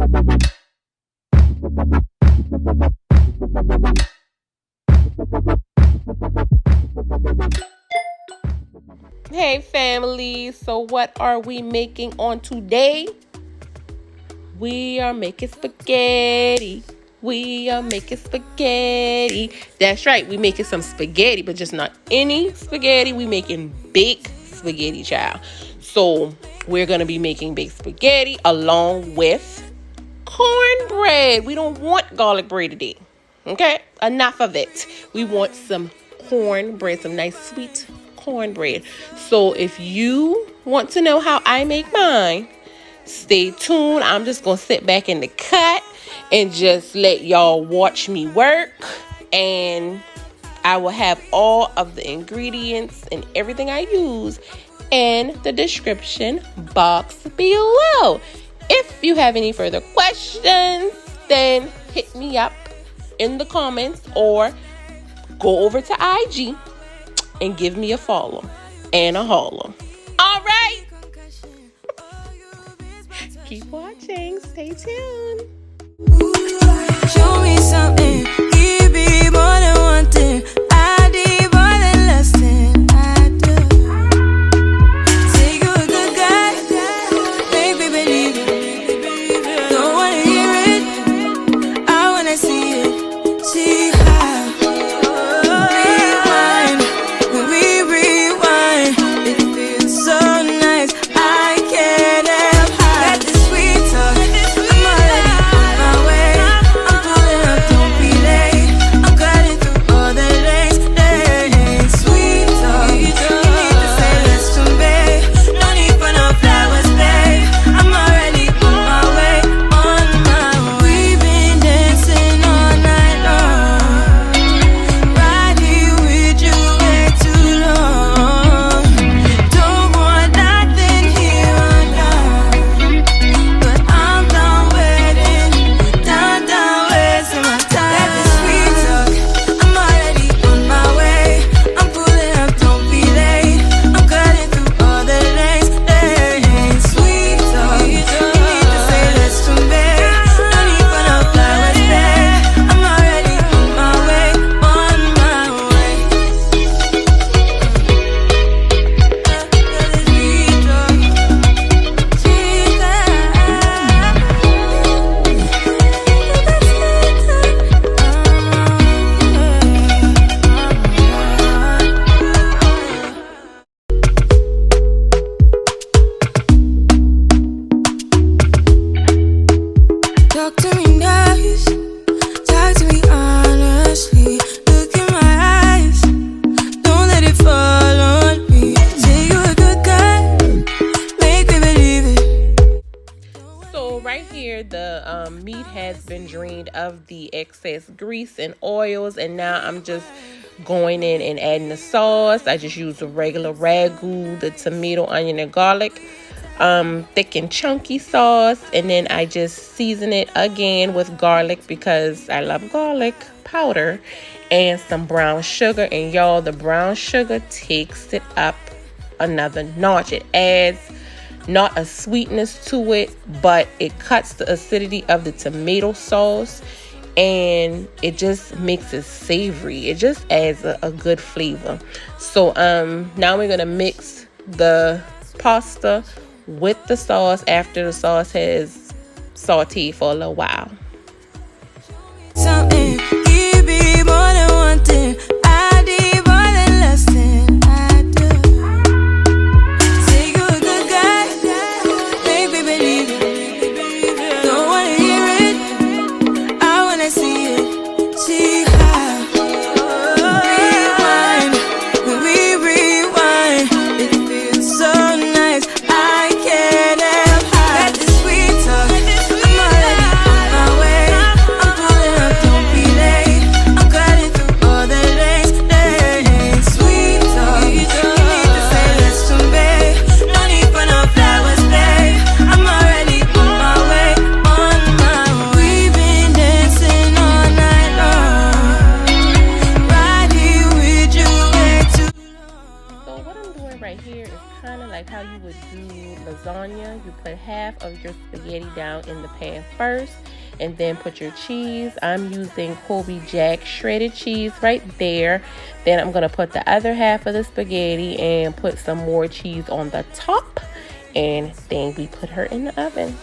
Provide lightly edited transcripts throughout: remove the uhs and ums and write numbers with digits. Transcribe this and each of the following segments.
Hey family, so what are we making on today? We are making spaghetti. That's right, we making some spaghetti, but just not any spaghetti. We making baked spaghetti, child. So we're gonna be making baked spaghetti along with cornbread. We don't want garlic bread today. Okay, enough of it. We want some cornbread, some nice sweet cornbread. So if you want to know how I make mine, stay tuned. I'm just gonna sit back in the cut and just let y'all watch me work, and I will have all of the ingredients and everything I use in the description box below. If you have any further questions, then hit me up in the comments or go over to IG and give me a follow and a holler. All right. Keep watching. Stay tuned. Show me something. Give me more than one thing. I need more than less than I do. Say you're a good guy. Make me believe it. Don't wanna hear it. I wanna see it. See how. Rewind. When we rewind, it feels so nice. I can't help hide the sweet talk. I'm already on my way. I'm pulling up, don't be late. I'm cutting through all the lanes. Sweet talk. You need to say less to me. No need for no flowers, babe. I'm already on my way. We've been dancing all night long. Right here with you way too long. Don't want nothing here or now. But I'm done waiting. Done wasting my time. Let the sweet talk. I'm already on my way. I'm pulling up, don't be late. I'm cutting through all the lanes. Sweet talk. You need to say less to me. No need for no flowers, babe. I'm already on my way. On my way. Sweet talk. Sweet Talk to me nice, talk to me honestly. Look in my eyes, don't let it fall on me. Say you're a good guy, make me believe it. So right here, the meat has been drained of the excess grease and oils, and now I'm just going in and adding the sauce. I just use the regular ragu, the tomato, onion, and garlic, thick and chunky sauce, and then I just season it again with garlic because I love garlic powder, and some brown sugar. And y'all, the brown sugar takes it up another notch. It adds not a sweetness to it, but it cuts the acidity of the tomato sauce, and it just makes it savory. It just adds a good flavor. So now we're gonna mix the pasta with the sauce after the sauce has sauteed for a little while. Something, give me more than one thing. I need more than less than I do. Say you're a good guy, make me believe it. Don't wanna hear it, I wanna see it. See how. Rewind, when we rewind, it feels so nice. I can't help hide the sweet talk. I'm already on my way. spaghetti down in the pan first, and then put your cheese. I'm using Colby Jack shredded cheese right there. Then I'm gonna put the other half of the spaghetti and put some more cheese on the top, and then we put her in the oven.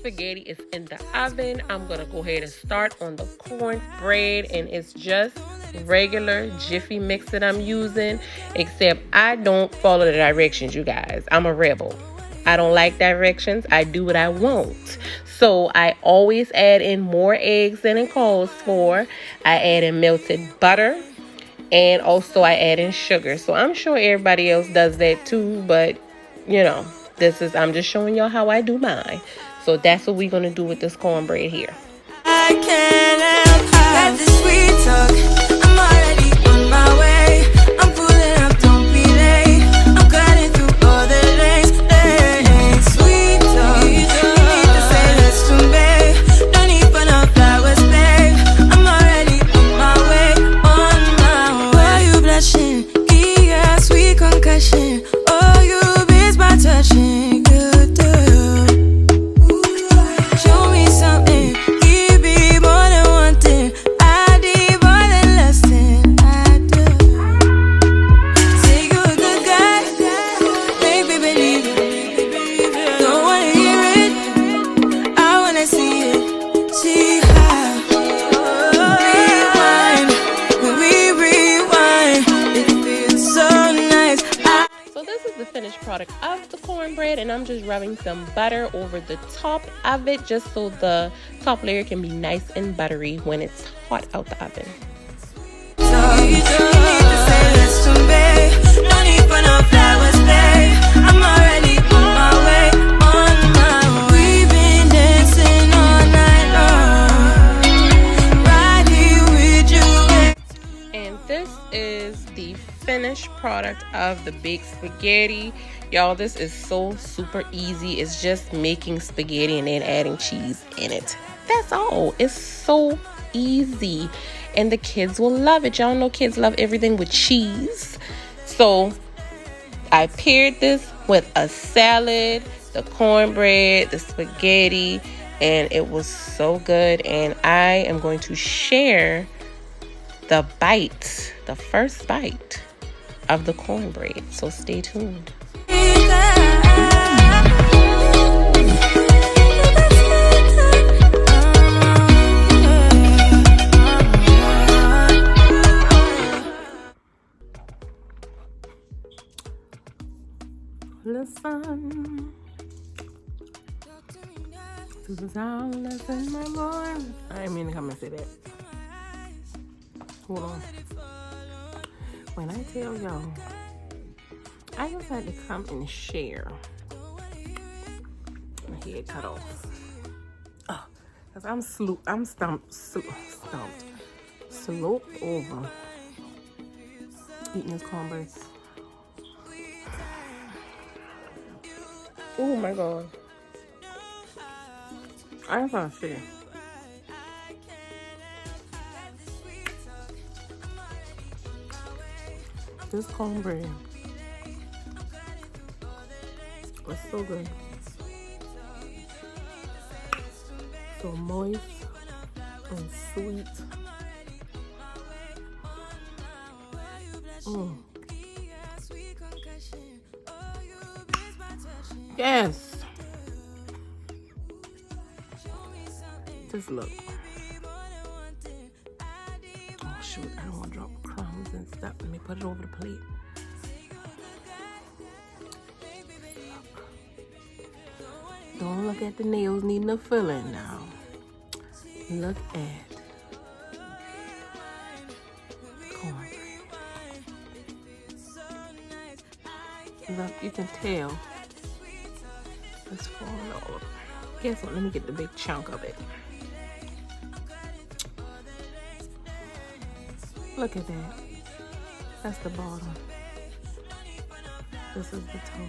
Spaghetti is in the oven, I'm gonna go ahead and start on the cornbread, and it's just regular Jiffy mix that I'm using, except I don't follow the directions, you guys. I'm a rebel. I don't like directions. I do what I want. So I always add in more eggs than it calls for. I add in melted butter, and also I add in sugar. So I'm sure everybody else does that too, but you know, I'm just showing y'all how I do mine. So that's what we're going to do with this cornbread here. I can't help this sweet talk. I'm already on my way. I'm pulling up, don't be late. I'm cutting through all the lanes. Sweet talk. You need to say less to me. Don't need for no flowers, babe. I'm already on my way, on my way. Why you blushing? Yeah, sweet concussion. Oh, you miss my touching. Product of the cornbread, and I'm just rubbing some butter over the top of it just so the top layer can be nice and buttery when it's hot out the oven. And this is the finished product of the baked spaghetti. Y'all, this is so super easy. It's just making spaghetti and then adding cheese in it. That's all. It's so easy, and the kids will love it. Y'all know kids love everything with cheese. So I paired this with a salad, the cornbread, the spaghetti, and it was so good. And I am going to share the first bite of the cornbread. So stay tuned. Listen to the sound that's in my voice. I didn't mean to come and say that. Hold on. When I tell y'all, I just had to come and share. My head cut off. Oh, cause I'm stumped, sloped over eating this cornbread. Oh my God. I just want to share. This cornbread was so good. So moist and sweet. Yes. Just look. Oh shoot, I don't want to drop crumbs and stuff. Let me put it over the plate. Don't look at the nails needing a filling now. Look at cornbread. Look, you can tell It's falling over. Guess what? Let me get the big chunk of it. Look at that. That's the bottom. This is the top.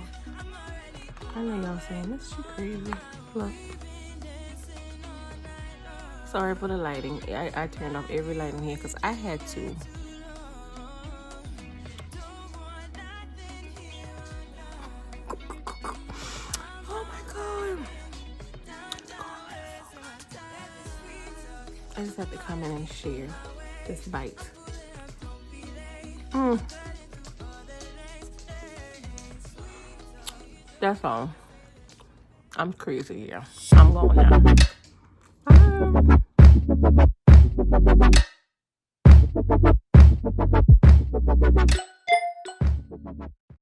I know y'all saying, this shit crazy. Look. Sorry for the lighting. I turned off every light in here because I had to. Oh my God. I just have to come in and share this bite. That's all. I'm crazy, yeah. I'm going now. Bye.